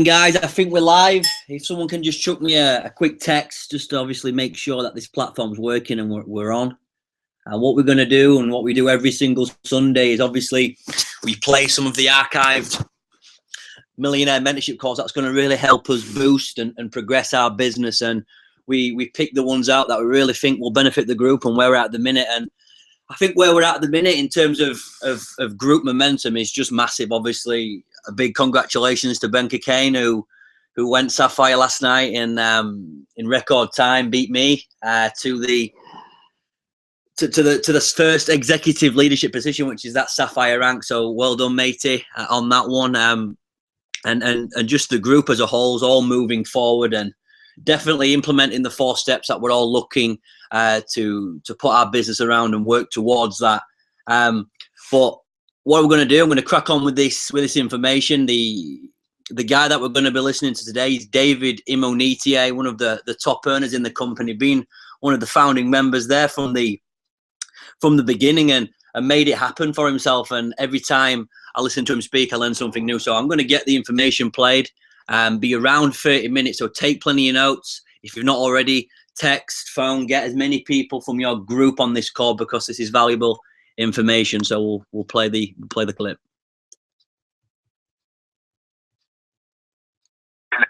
Guys, I think we're live. If someone can just chuck me a quick text, just to obviously make sure that this platform's working and we're on. And what we're going to do and what we do every single Sunday is obviously we play some of the archived Millionaire Mentorship course. That's going to really help us boost and progress our business. And we pick the ones out that we really think will benefit the group and where we're at the minute. And I think where we're at the minute in terms of group momentum is just massive. Obviously, a big congratulations to Ben Kane who went Sapphire last night in record time, beat me to the first executive leadership position, which is that Sapphire rank. So well done, matey, on that one. And just the group as a whole is all moving forward and definitely implementing the 4 steps that we're all looking to put our business around and work towards that. But what we're going to do, I'm going to crack on with this information. The guy that we're going to be listening to today is David Imonitie, one of the top earners in the company, being one of the founding members there from the beginning and made it happen for himself. And every time I listen to him speak, I learn something new. So I'm going to get the information played and be around 30 minutes. So take plenty of notes. If you've not already, text, phone, get as many people from your group on this call because this is valuable information. So we'll play the clip.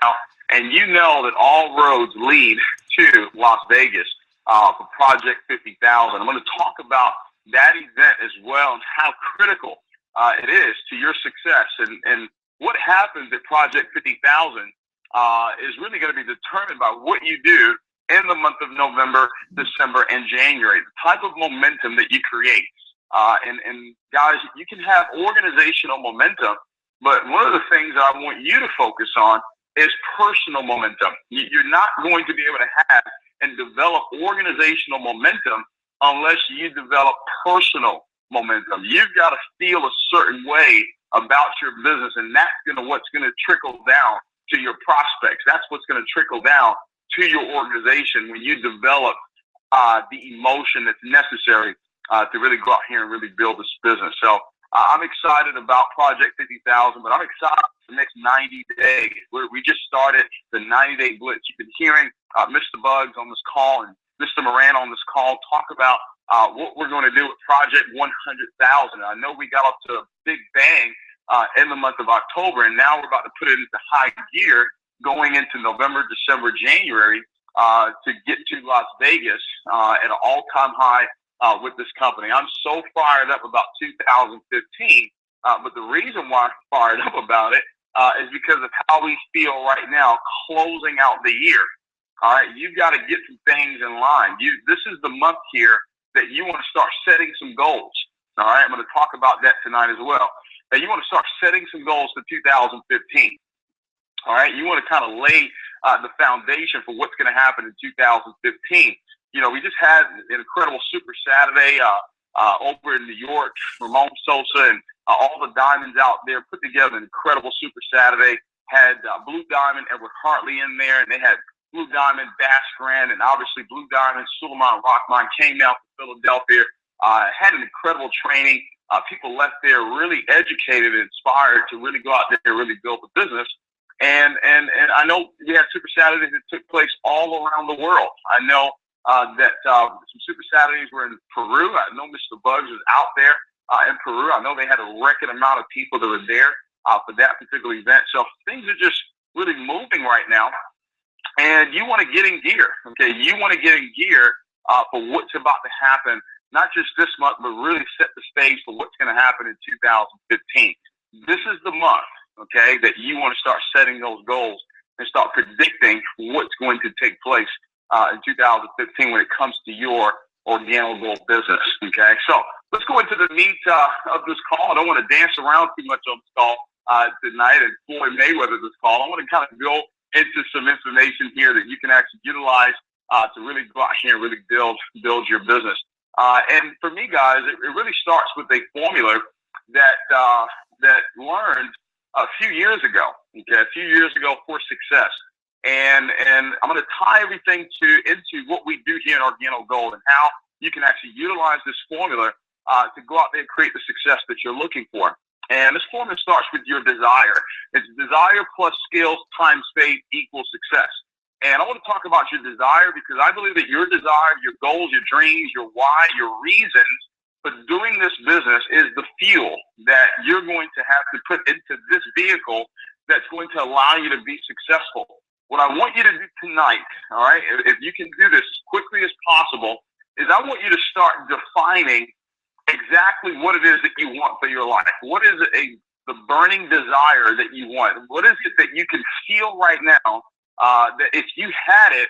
Now, and you know that all roads lead to Las Vegas for Project 50,000. I'm going to talk about that event as well and how critical it is to your success. And what happens at Project 50,000 is really going to be determined by what you do in the month of November, December, and January, the type of momentum that you create. And guys, you can have organizational momentum, but one of the things I want you to focus on is personal momentum. You're not going to be able to have and develop organizational momentum unless you develop personal momentum. You've got to feel a certain way about your business, and that's what's going to trickle down to your prospects. That's what's going to trickle down to your organization when you develop the emotion that's necessary to really go out here and really build this business. So I'm excited about Project 50,000, but I'm excited for the next 90 days. We just started the 90-day blitz. You've been hearing Mr. Bugs on this call and Mr. Moran on this call talk about what we're going to do with Project 100,000. I know we got off to a big bang in the month of October, and now we're about to put it into high gear going into November, December, January to get to Las Vegas at an all-time high with this company. I'm so fired up about 2015, but the reason why I'm fired up about it is because of how we feel right now closing out the year. All right, you've got to get some things in line. This is the month here that you want to start setting some goals. All right, I'm going to talk about that tonight as well. That you want to start setting some goals for 2015. All right, you want to kind of lay the foundation for what's going to happen in 2015. You know, we just had an incredible Super Saturday over in New York. Ramon Sosa and all the diamonds out there put together an incredible Super Saturday. Had Blue Diamond, Edward Hartley in there, and they had Blue Diamond, Bass Grand, and obviously Blue Diamond, Suleiman Rahman came out to Philadelphia. Had an incredible training. People left there really educated and inspired to really go out there and really build the business. And I know we had Super Saturdays that took place all around the world. I know that some Super Saturdays were in Peru. I know Mr. Bugs was out there in Peru. I know they had a record amount of people that were there for that particular event. So things are just really moving right now. And you want to get in gear, okay? You want to get in gear for what's about to happen, not just this month, but really set the stage for what's going to happen in 2015. This is the month, okay, that you want to start setting those goals and start predicting what's going to take place in 2015 when it comes to your Organogold business, okay? So let's go into the meat of this call. I don't want to dance around too much on this call tonight and Floyd Mayweather this call. I want to kind of go into some information here that you can actually utilize to really go out here and really build your business. And for me, guys, it really starts with a formula that learned a few years ago, for success. And I'm going to tie everything into what we do here in Organogold and how you can actually utilize this formula to go out there and create the success that you're looking for. And this formula starts with your desire. It's desire plus skills times faith equals success. And I want to talk about your desire because I believe that your desire, your goals, your dreams, your why, your reasons for doing this business is the fuel that you're going to have to put into this vehicle that's going to allow you to be successful. What I want you to do tonight, all right, if you can do this as quickly as possible, is I want you to start defining exactly what it is that you want for your life. What is the burning desire that you want? What is it that you can feel right now that if you had it,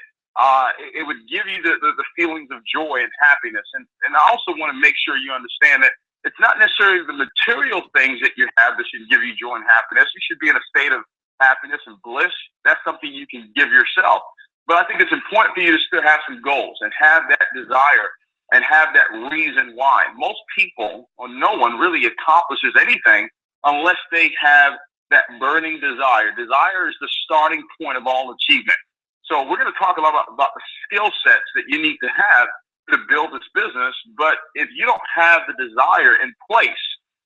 it would give you the feelings of joy and happiness? And I also want to make sure you understand that it's not necessarily the material things that you have that should give you joy and happiness. You should be in a state of happiness and bliss. That's something you can give yourself. But I think it's important for you to still have some goals and have that desire and have that reason why. Most people, or no one, really accomplishes anything unless they have that burning desire. Desire is the starting point of all achievement. So we're going to talk a lot about the skill sets that you need to have to build this business. But if you don't have the desire in place,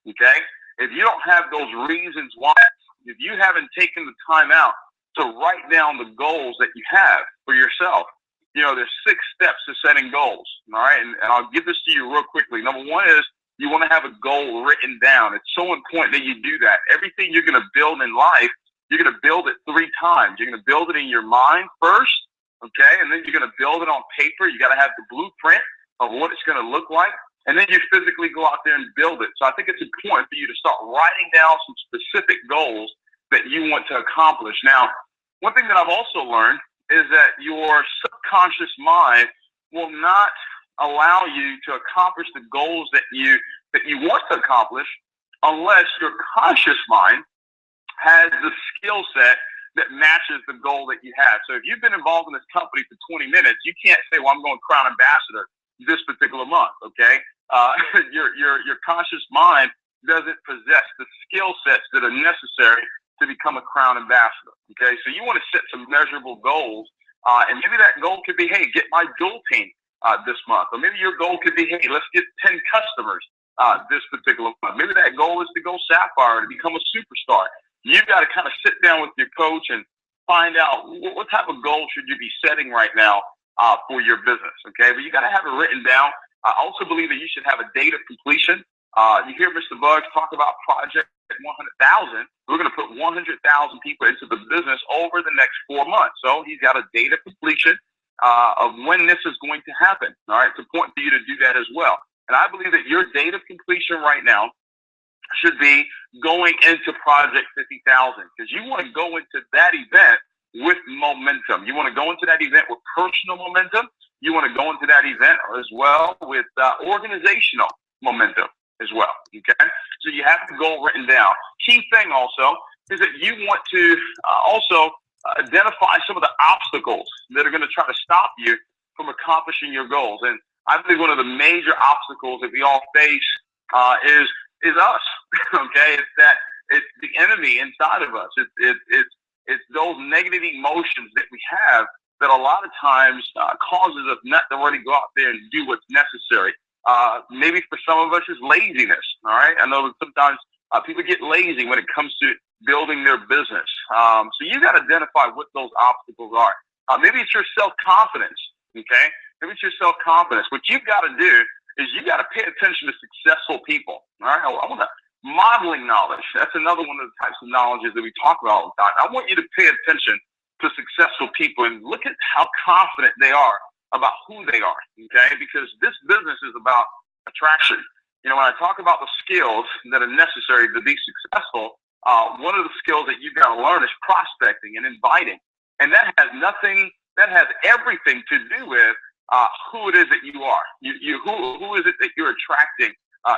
okay, if you don't have those reasons why, if you haven't taken the time out to write down the goals that you have for yourself, you know, there's 6 steps to setting goals, all right? And I'll give this to you real quickly. Number 1 is you want to have a goal written down. It's so important that you do that. Everything you're going to build in life, you're going to build it 3 times. You're going to build it in your mind first, okay? And then you're going to build it on paper. You got to have the blueprint of what it's going to look like. And then you physically go out there and build it. So I think it's important for you to start writing down some specific goals that you want to accomplish. Now, one thing that I've also learned is that your subconscious mind will not allow you to accomplish the goals that you want to accomplish unless your conscious mind has the skill set that matches the goal that you have. So if you've been involved in this company for 20 minutes, you can't say, well, I'm going Crown Ambassador this particular month, okay? Your conscious mind doesn't possess the skill sets that are necessary to become a Crown Ambassador, okay? So you want to set some measurable goals, and maybe that goal could be, hey, get my dual team this month. Or maybe your goal could be, hey, let's get 10 customers this particular month. Maybe that goal is to go Sapphire, to become a superstar. You've got to kind of sit down with your coach and find out what type of goal should you be setting right now for your business, okay? But you got to have it written down. I also believe that you should have a date of completion. You hear Mr. Bugs talk about Project 100,000. We're going to put 100,000 people into the business over the next 4 months. So he's got a date of completion of when this is going to happen. All right, it's important for you to do that as well. And I believe that your date of completion right now should be going into Project 50,000, because you want to go into that event with momentum. You want to go into that event with personal momentum. You want to go into that event as well with organizational momentum as well, okay? So you have the goal written down. Key thing also is that you want to also identify some of the obstacles that are going to try to stop you from accomplishing your goals. And I believe one of the major obstacles that we all face is us, okay? It's the enemy inside of us. It's those negative emotions that we have that a lot of times causes us not to really go out there and do what's necessary. Maybe for some of us, it's laziness, all right? I know that sometimes people get lazy when it comes to building their business. So you got to identify what those obstacles are. Maybe it's your self-confidence, okay? Maybe it's your self-confidence. What you've got to do is you got to pay attention to successful people, all right? I want to modeling knowledge. That's another one of the types of knowledges that we talk about all the time. I want you to pay attention to successful people and look at how confident they are about who they are, okay? Because this business is about attraction. You know, when I talk about the skills that are necessary to be successful, one of the skills that you've got to learn is prospecting and inviting. And that has everything to do with who it is that you are. Who is it that you're attracting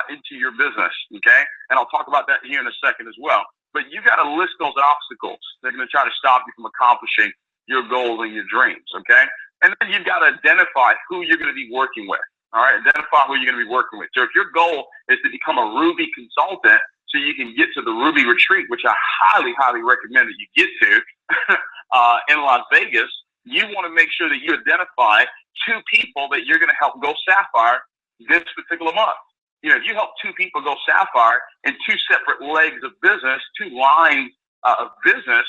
into your business, okay? And I'll talk about that here in a second as well. But you got to list those obstacles that are going to try to stop you from accomplishing your goals and your dreams, okay? And then you've got to identify who you're going to be working with, all right? Identify who you're going to be working with. So if your goal is to become a Ruby consultant so you can get to the Ruby retreat, which I highly, highly recommend that you get to in Las Vegas, you want to make sure that you identify 2 people that you're going to help go Sapphire this particular month. if you help two people go sapphire in two separate legs of business, two lines of business,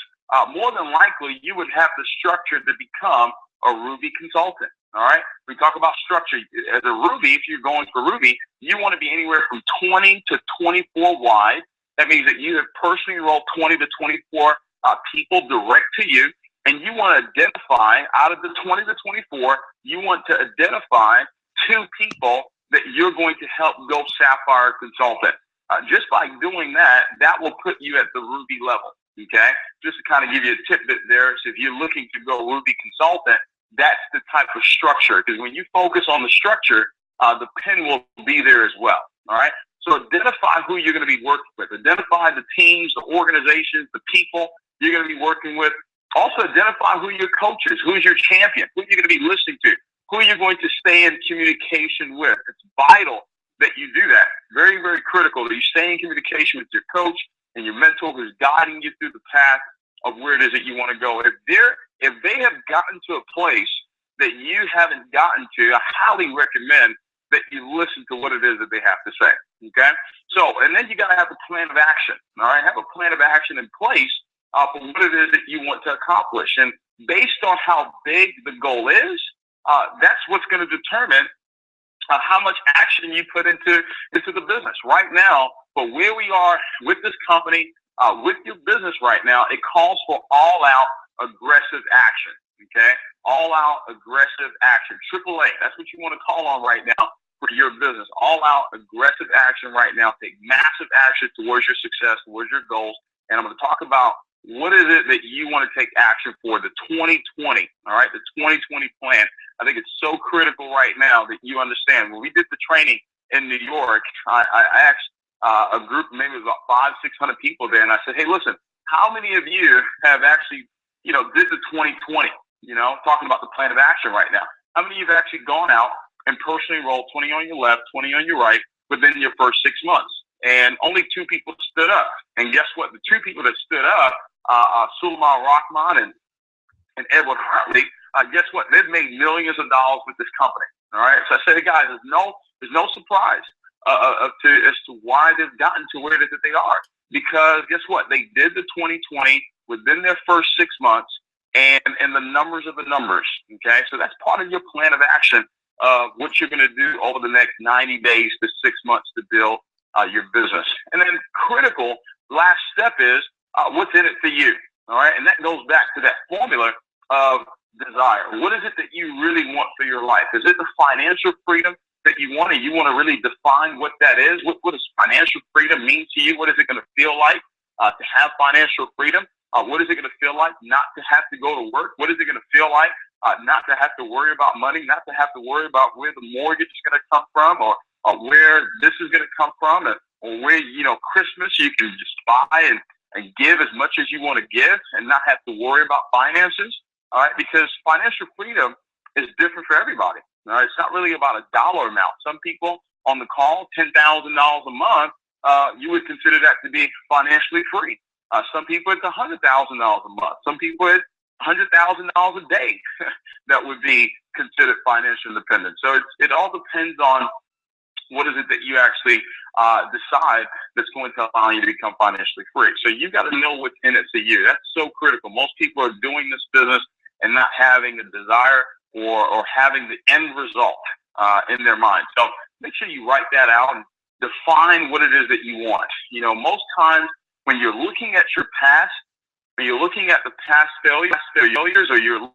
more than likely you would have the structure to become a Ruby consultant. All right. We talk about structure. As a Ruby, if you're going for Ruby, you want to be anywhere from 20 to 24 wide. That means that you have personally enrolled 20 to 24 people direct to you. And you want to identify, out of the 20 to 24, you want to identify 2 people that you're going to help go sapphire consultant. Just by doing that, that will put you at the Ruby level. Okay. Just to kind of give you a tidbit there. So if you're looking to go Ruby consultant, that's the type of structure, because when you focus on the structure, the pen will be there as well. All right. So identify who you're going to be working with. Identify the teams, the organizations, the people you're going to be working with. Also identify who your coach is, who's your champion, who you're going to be listening to, who you're going to stay in communication with. It's vital that you do that. Very, very critical that you stay in communication with your coach and your mentor who's guiding you through the path of where it is that you want to go. If they have gotten to a place that you haven't gotten to, I highly recommend that you listen to what it is that they have to say. Okay? So, and then you got to have a plan of action. All right? Have a plan of action in place for what it is that you want to accomplish. And based on how big the goal is, that's what's going to determine how much action you put into the business. Right now, for where we are with this company, with your business right now, it calls for all-out aggressive action, okay? All-out aggressive action. AAA, that's what you want to call on right now for your business. All-out aggressive action right now. Take massive action towards your success, towards your goals. And I'm going to talk about what is it that you want to take action for, the 2020, all right, the 2020 plan. I think it's so critical right now that you understand. When we did the training in New York, I asked a group, maybe it was about 500-600 people there, and I said, hey, listen, how many of you have actually, did the 2020, talking about the plan of action right now? How many of you have actually gone out and personally enrolled 20 on your left, 20 on your right within your first 6 months? And only 2 people stood up. And guess what? The 2 people that stood up, Suleiman Rahman and Edward Hartley, guess what? They've made millions of dollars with this company. All right. So I say, guys, there's no surprise as to why they've gotten to where it is that they are. Because guess what? They did the 2020 within their first 6 months, and the numbers are the numbers. Okay. So that's part of your plan of action of what you're going to do over the next 90 days to 6 months to build your business. And then critical last step is what's in it for you. All right. And that goes back to that formula of desire. What is it that you really want for your life? Is it the financial freedom that you want? And you want to really define what that is? What does financial freedom mean to you? What is it going to feel like to have financial freedom? What is it going to feel like not to have to go to work? What is it going to feel like not to have to worry about money, not to have to worry about where the mortgage is going to come from, or where this is going to come from, or where, Christmas you can just buy and give as much as you want to give and not have to worry about finances. All right, because financial freedom is different for everybody. All right, it's not really about a dollar amount. Some people on the call, $10,000 a month, you would consider that to be financially free. Some people it's $100,000 a month. Some people it's $100,000 a day that would be considered financial independence. So it all depends on what is it that you actually decide that's going to allow you to become financially free. So you've got to know what's in it for you. That's so critical. Most people are doing this business and not having a desire or having the end result in their mind. So make sure you write that out and define what it is that you want. Most times when you're looking at your past, when you're looking at the past failures, or you're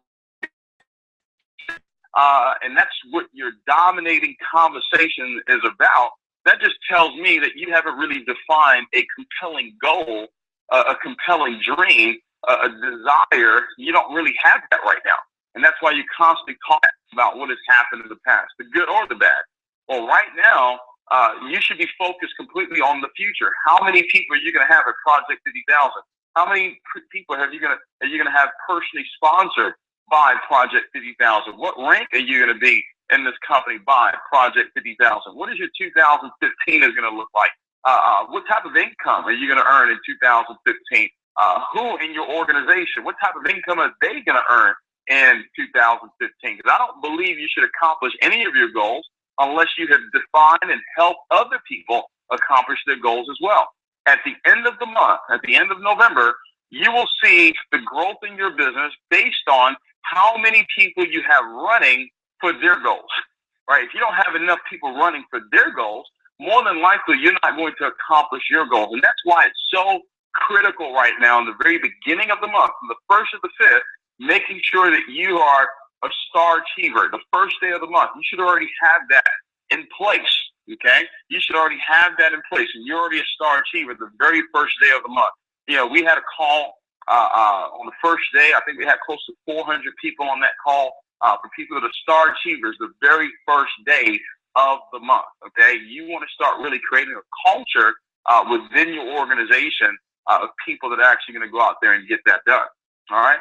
and that's what your dominating conversation is about, that just tells me that you haven't really defined a compelling goal, a compelling dream, a desire. You don't really have that right now. And that's why you constantly talk about what has happened in the past, the good or the bad. Well, right now, you should be focused completely on the future. How many people are you going to have at Project 50,000? How many people are you going to have personally sponsored by Project 50,000? What rank are you going to be in this company by Project 50,000? What is your 2015 is going to look like? What type of income are you going to earn in 2015? Who in your organization, what type of income are they going to earn in 2015? Because I don't believe you should accomplish any of your goals unless you have defined and helped other people accomplish their goals as well. At the end of the month, at the end of November, you will see the growth in your business based on how many people you have running for their goals, right? If you don't have enough people running for their goals, more than likely you're not going to accomplish your goals. And that's why it's so critical right now in the very beginning of the month, from the 1st to the 5th, making sure that you are a star achiever. The first day of the month, you should already have that in place, okay? You should already have that in place, and you're already a star achiever the very first day of the month. You know, we had a call on the first day. I think we had close to 400 people on that call for people that are star achievers the very first day of the month, okay? You want to start really creating a culture within your organization of people that are actually going to go out there and get that done, all right?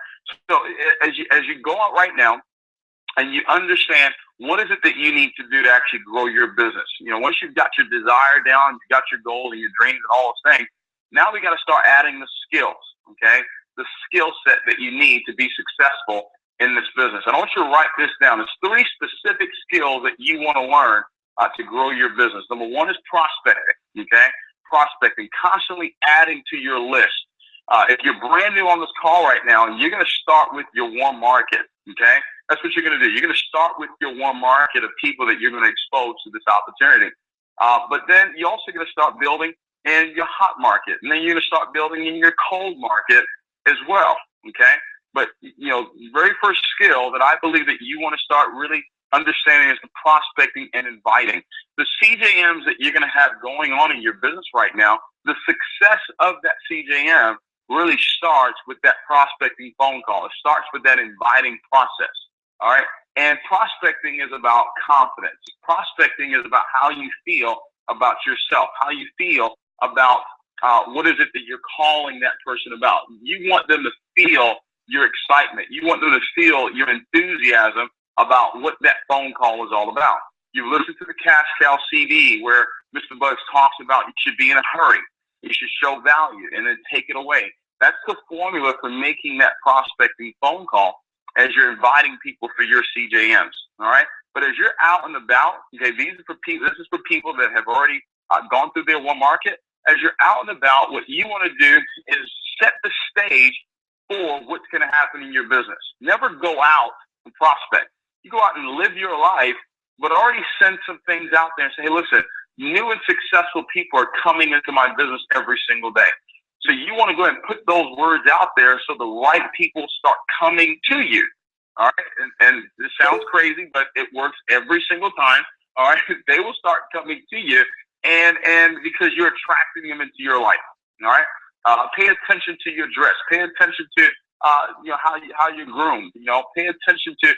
So as you go out right now and you understand what is it that you need to do to actually grow your business, you know, once you've got your desire down, you've got your goals and your dreams and all those things, now we got to start adding the skills, okay? The skill set that you need to be successful in this business. And I want you to write this down. There's 3 specific skills that you want to learn to grow your business. Number 1 is prospecting, okay? Prospecting, constantly adding to your list. If you're brand new on this call right now, you're going to start with your warm market, okay? That's what you're going to do. You're going to start with your warm market of people that you're going to expose to this opportunity. But then you're also going to start building in your hot market, and then you're going to start building in your cold market as well, okay? But, you know, the very first skill that I believe that you want to start really understanding is the prospecting and inviting. The CJMs that you're going to have going on in your business right now, the success of that CJM really starts with that prospecting phone call. It starts with that inviting process, all right? And prospecting is about confidence. Prospecting is about how you feel about yourself, how you feel about what is it that you're calling that person about. You want them to feel your excitement. You want them to feel your enthusiasm about what that phone call is all about. You listen to the Cash Cow CD where Mr. Bugs talks about you should be in a hurry. You should show value and then take it away. That's the formula for making that prospecting phone call as you're inviting people for your CJMs, all right? But as you're out and about, okay, this is for people that have already gone through their warm market. As you're out and about, what you want to do is set the stage for what's going to happen in your business. Never go out and prospect. You go out and live your life, but already send some things out there and say, hey, listen, new and successful people are coming into my business every single day. So you want to go ahead and put those words out there so the right people start coming to you. All right. And this sounds crazy, but it works every single time. All right. They will start coming to you and because you're attracting them into your life. All right. Pay attention to your dress. Pay attention to, how you're groomed. You know, pay attention to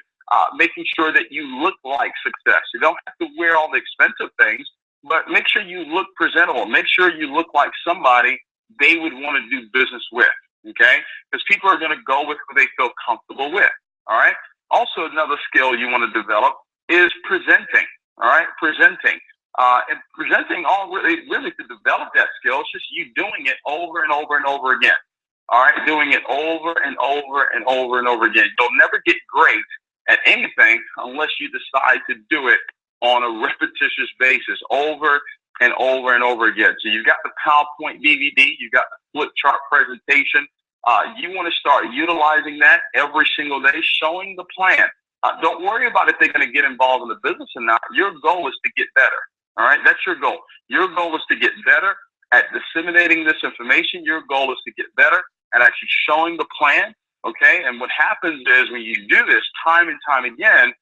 making sure that you look like success. You don't have to wear all the expensive things, but make sure you look presentable. Make sure you look like somebody they would want to do business with, okay? Because people are going to go with who they feel comfortable with, all right? Also, another skill you want to develop is presenting, all right? Presenting. And presenting, really to develop that skill, it's just you doing it over and over and over again, all right? Doing it over and over and over and over again. You'll never get great at anything unless you decide to do it on a repetitious basis over and over and over again. So you've got the PowerPoint DVD, you've got the flip chart presentation. You want to start utilizing that every single day, showing the plan. Don't worry about if they're going to get involved in the business or not. Your goal is to get better. All right, that's your goal. Your goal is to get better at disseminating this information. Your goal is to get better at actually showing the plan. Okay, and what happens is when you do this time and time again,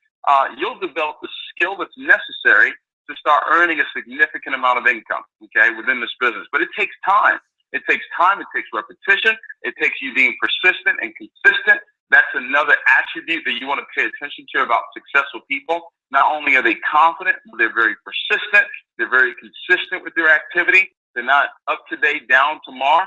you'll develop the skill that's necessary to start earning a significant amount of income, okay, within this business. But it takes time. It takes time. It takes repetition. It takes you being persistent and consistent. That's another attribute that you want to pay attention to about successful people. Not only are they confident, but they're very persistent. They're very consistent with their activity. They're not up today, down tomorrow.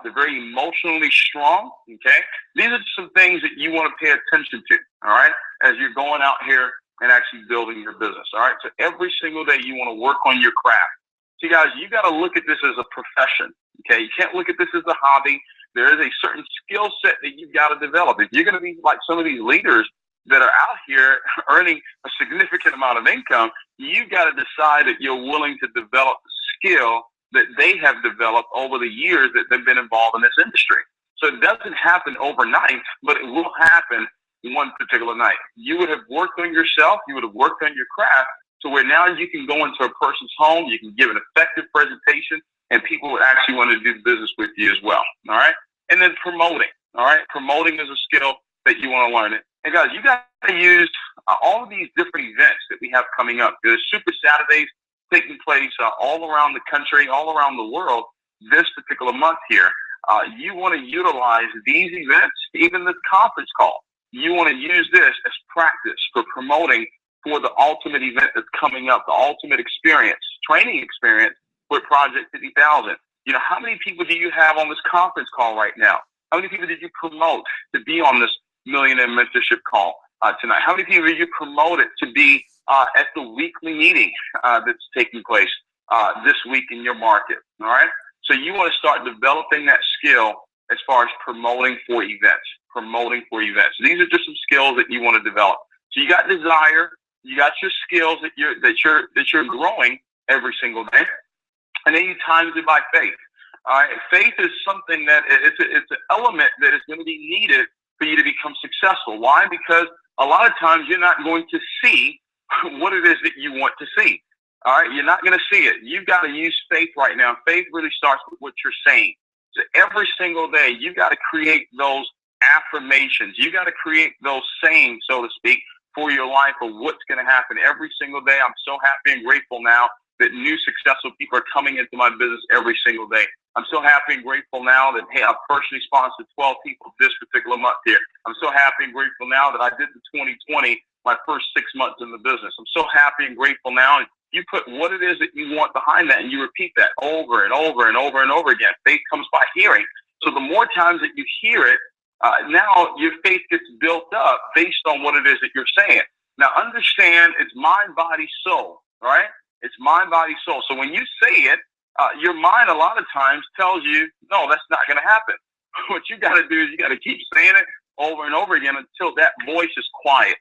They're very emotionally strong, okay? These are some things that you want to pay attention to, all right, as you're going out here and actually building your business, all right? So every single day you want to work on your craft. See, guys, you got to look at this as a profession, okay? You can't look at this as a hobby. There is a certain skill set that you've got to develop. If you're going to be like some of these leaders that are out here earning a significant amount of income, you got to decide that you're willing to develop the skill that they have developed over the years that they've been involved in this industry. So it doesn't happen overnight, but it will happen one particular night. You would have worked on yourself. You would have worked on your craft to where now you can go into a person's home. You can give an effective presentation, and people would actually want to do business with you as well. All right. And then promoting. All right. Promoting is a skill that you want to learn it. And guys, you got to use all of these different events that we have coming up. There's Super Saturdays taking place all around the country, all around the world this particular month here. You want to utilize these events, even this conference call. You want to use this as practice for promoting for the ultimate event that's coming up, the ultimate experience, training experience with Project 50,000. You know, how many people do you have on this conference call right now? How many people did you promote to be on this Millionaire Mentorship call tonight? How many people did you promote it to be at the weekly meeting that's taking place this week in your market? All right. So you want to start developing that skill as far as promoting for events. These are just some skills that you want to develop. So you got desire, you got your skills that you're growing every single day, and then you times it by faith. All right. Faith is something that it's an element that is going to be needed for you to become successful. Why? Because a lot of times you're not going to see what it is that you want to see. All right, you're not going to see it. You've got to use faith right now. Faith really starts with what you're saying. So every single day, you've got to create those affirmations. You got to create those sayings, so to speak, for your life of what's going to happen every single day. I'm so happy and grateful now that new successful people are coming into my business every single day. I'm so happy and grateful now that, hey, I've personally sponsored 12 people this particular month here. I'm so happy and grateful now that I did the 2020 my first 6 months in the business. I'm so happy and grateful now. And you put what it is that you want behind that, and you repeat that over and over and over and over again. Faith comes by hearing. So the more times that you hear it, now your faith gets built up based on what it is that you're saying. Now understand, it's mind, body, soul, all right? It's mind, body, soul. So when you say it, your mind a lot of times tells you, no, that's not going to happen. What you got to do is you got to keep saying it over and over again until that voice is quiet.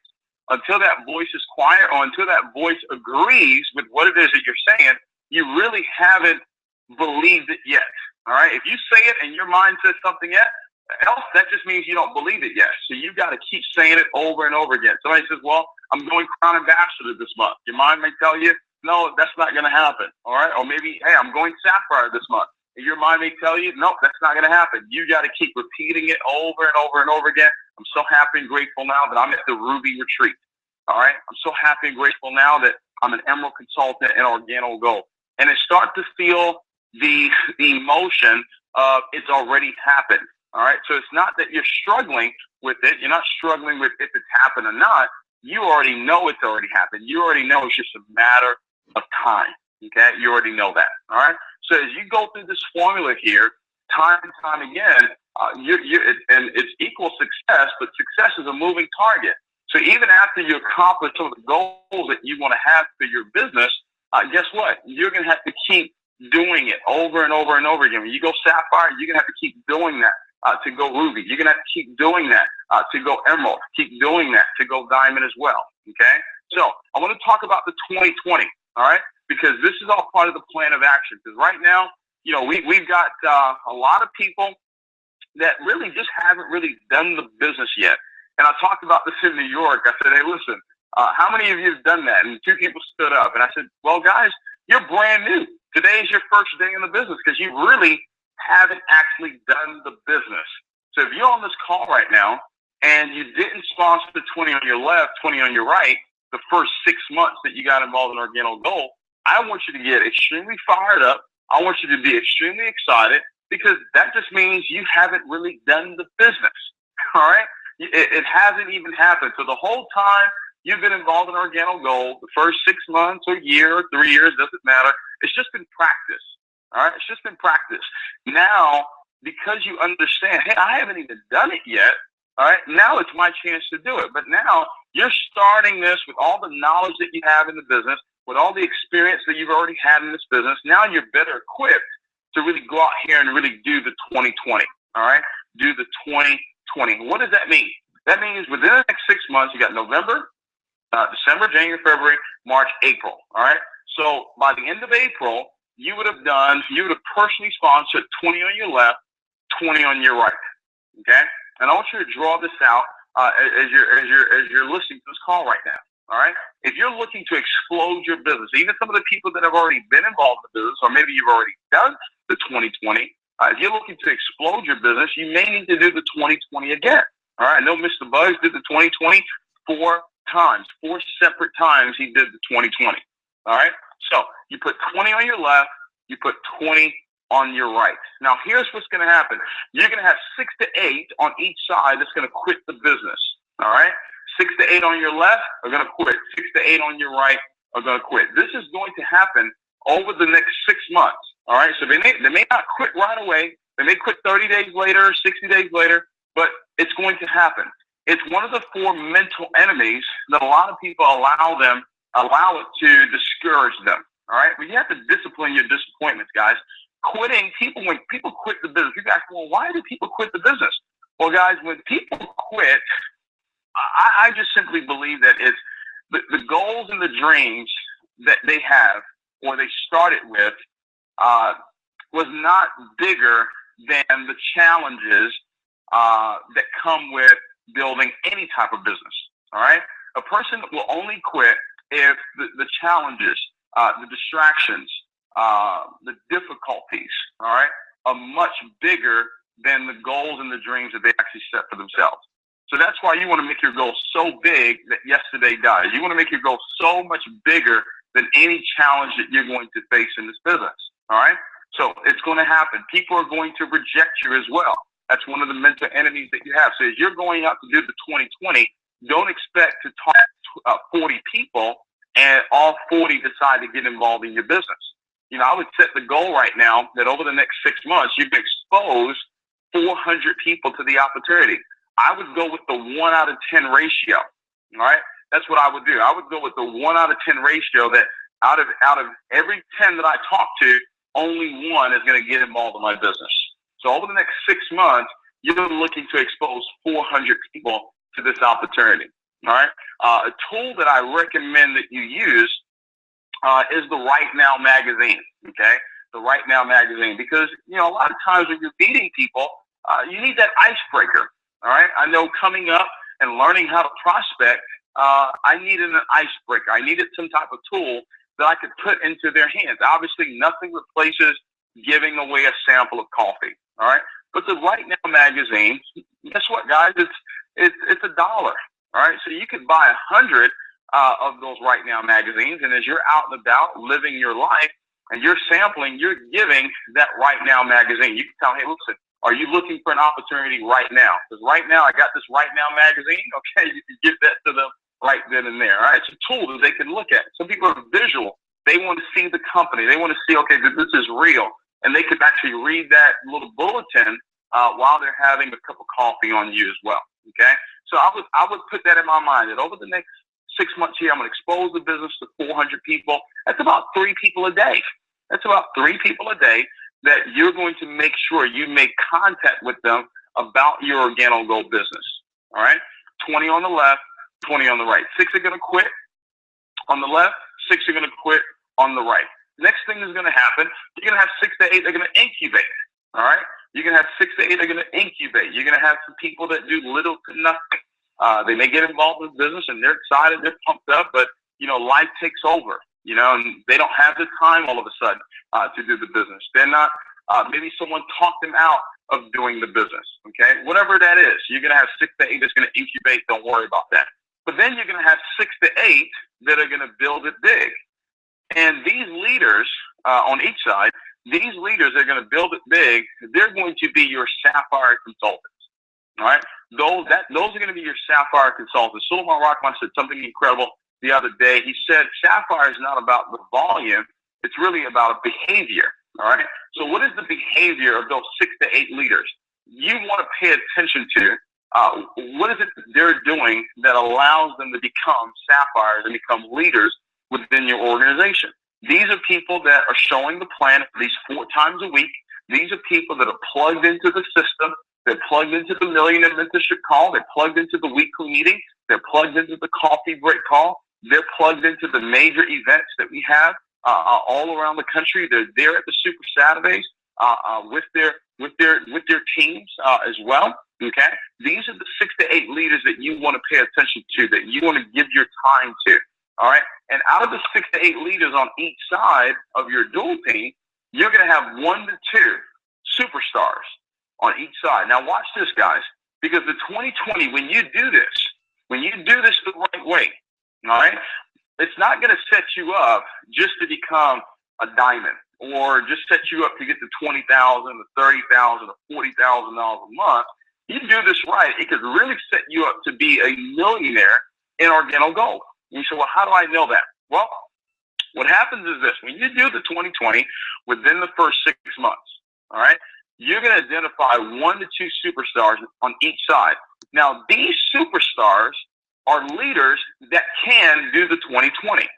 Until that voice is quiet, or until that voice agrees with what it is that you're saying, you really haven't believed it yet. All right? If you say it and your mind says something else, that just means you don't believe it yet. So you've got to keep saying it over and over again. Somebody says, well, I'm going Crown Ambassador this month. Your mind may tell you, no, that's not going to happen. All right? Or maybe, hey, I'm going Sapphire this month. And your mind may tell you, nope, that's not going to happen. You got to keep repeating it over and over and over again. I'm so happy and grateful now that I'm at the Ruby Retreat. All right? I'm so happy and grateful now that I'm an Emerald Consultant in Organo Gold. And it starts to feel the emotion of it's already happened. All right? So it's not that you're struggling with it. You're not struggling with if it's happened or not. You already know it's already happened. You already know it's just a matter of time. Okay? You already know that. All right? So as you go through this formula here, time and time again, and it's equal success, but success is a moving target. So even after you accomplish some of the goals that you want to have for your business, guess what? You're going to have to keep doing it over and over and over again. When you go Sapphire, you're going to have to keep doing that to go Ruby. You're going to have to keep doing that to go Emerald. Keep doing that to go Diamond as well. Okay? So I want to talk about the 2020, all right? Because this is all part of the plan of action. Because right now, you know, we've got a lot of people that really just haven't really done the business yet. And I talked about this in New York. I said, hey, listen, how many of you have done that? And 2 people stood up. And I said, well, guys, you're brand new. Today is your first day in the business because you really haven't actually done the business. So if you're on this call right now and you didn't sponsor the 20 on your left, 20 on your right, the first 6 months that you got involved in Organo Gold, I want you to get extremely fired up. I want you to be extremely excited because that just means you haven't really done the business. All right? It hasn't even happened. So the whole time you've been involved in Organo Gold, the first 6 months or year or 3 years, doesn't matter. It's just been practice. All right? It's just been practice. Now, because you understand, hey, I haven't even done it yet. All right? Now it's my chance to do it. But now you're starting this with all the knowledge that you have in the business, with all the experience that you've already had in this business. Now you're better equipped to really go out here and really do the 2020. All right? Do the 2020. What does that mean? That means within the next 6 months, you got November, December, January, February, March, April. All right. So by the end of April, you would have personally sponsored 20 on your left, 20 on your right. Okay. And I want you to draw this out as you're listening to this call right now. All right. If you're looking to explode your business, even some of the people that have already been involved in the business, or maybe you've already done the 2020, if you're looking to explode your business, you may need to do the 2020 again. All right. I know Mr. Buzz did the 2020 4 times, 4 separate times he did the 2020. All right. So you put 20 on your left, you put 20 on your right. Now, here's what's going to happen. You're going to have 6 to 8 on each side that's going to quit the business. All right. 6 to 8 on your left are going to quit. 6 to 8 on your right are going to quit. This is going to happen over the next 6 months. All right. So they may not quit right away. They may quit 30 days later, 60 days later, but it's going to happen. It's one of the 4 mental enemies that a lot of people allow it to discourage them. All right. Well, you have to discipline your disappointments, guys. When people quit the business, people ask, well, why do people quit the business? Well, guys, when people quit, I just simply believe that it's the goals and the dreams that they have or they started with was not bigger than the challenges that come with building any type of business. All right. A person will only quit if the challenges, the distractions, the difficulties, all right, are much bigger than the goals and the dreams that they actually set for themselves. So that's why you want to make your goal so big that yesterday dies. You want to make your goal so much bigger than any challenge that you're going to face in this business. All right. So it's going to happen. People are going to reject you as well. That's one of the mental enemies that you have. So as you're going out to do the 2020, don't expect to talk 40 people and all 40 decide to get involved in your business. You know, I would set the goal right now that over the next 6 months, you can expose 400 people to the opportunity. I would go with the 1 out of 10 ratio. All right. That's what I would do. I would go with the 1 out of 10 ratio that out of every 10 that I talk to, only 1 is going to get involved in my business. So over the next 6 months, you're looking to expose 400 people to this opportunity. All right. A tool that I recommend that you use is the Right Now magazine. Okay. The Right Now magazine, because, you know, a lot of times when you're meeting people, you need that icebreaker. All right. I know coming up and learning how to prospect, I needed an icebreaker. I needed some type of tool that I could put into their hands. Obviously, nothing replaces giving away a sample of coffee. All right. But the Right Now magazine, guess what, guys? It's $1. All right. So you could buy 100 of those Right Now magazines. And as you're out and about living your life and you're sampling, you're giving that Right Now magazine. You can tell, hey, listen, are you looking for an opportunity right now? Because right now I got this Right Now magazine. Okay. You can give that to them right then and there. All right. It's a tool that they can look at. Some people are visual. They want to see the company. They want to see, okay, this is real. And they could actually read that little bulletin while they're having a cup of coffee on you as well. Okay. So I would put that in my mind that over the next 6 months here, I'm going to expose the business to 400 people. That's about 3 people a day. That's about 3 people a day that you're going to make sure you make contact with them about your OrganoGold business. All right. 20 on the left, 20 on the right. 6 are going to quit on the left. 6 are going to quit on the right. Next thing is going to happen. You're going to have 6 to 8 that are going to incubate. All right. You're going to have 6 to 8 that are going to incubate. You're going to have some people that do little to nothing. They may get involved in business and they're excited, they're pumped up, but, you know, life takes over, you know, and they don't have the time all of a sudden to do the business. They're not, maybe someone talked them out of doing the business. Okay. Whatever that is, you're going to have 6 to 8 that's going to incubate. Don't worry about that. But then you're going to have 6 to 8 that are going to build it big. And these leaders on each side, these leaders that are going to build it big, they're going to be your sapphire consultants. All right. Those are going to be your sapphire consultants. Suleiman Rachman said something incredible the other day. He said sapphire is not about the volume. It's really about a behavior. All right. So what is the behavior of those 6 to 8 leaders? You want to pay attention to what is it that they're doing that allows them to become sapphires and become leaders within your organization. These are people that are showing the plan at least 4 times a week. These are people that are plugged into the system. They're plugged into the Millionaire Mentorship call. They're plugged into the weekly meeting. They're plugged into the coffee break call. They're plugged into the major events that we have all around the country. They're there at the Super Saturdays with their teams as well. Okay, these are the 6 to 8 leaders that you want to pay attention to, that you want to give your time to. All right, and out of the 6 to 8 leaders on each side of your dual team, you're going to have 1 to 2 superstars on each side. Now watch this, guys, because the 2020, when you do this the right way, all right, it's not going to set you up just to become a diamond or just set you up to get to $20,000 or $30,000 or $40,000 a month. You do this right, it could really set you up to be a millionaire in Organo Gold. And you say, well, how do I know that? Well, what happens is this. When you do the 2020 within the first 6 months, all right, you're going to identify 1 to 2 superstars on each side. Now, these superstars are leaders that can do the 2020,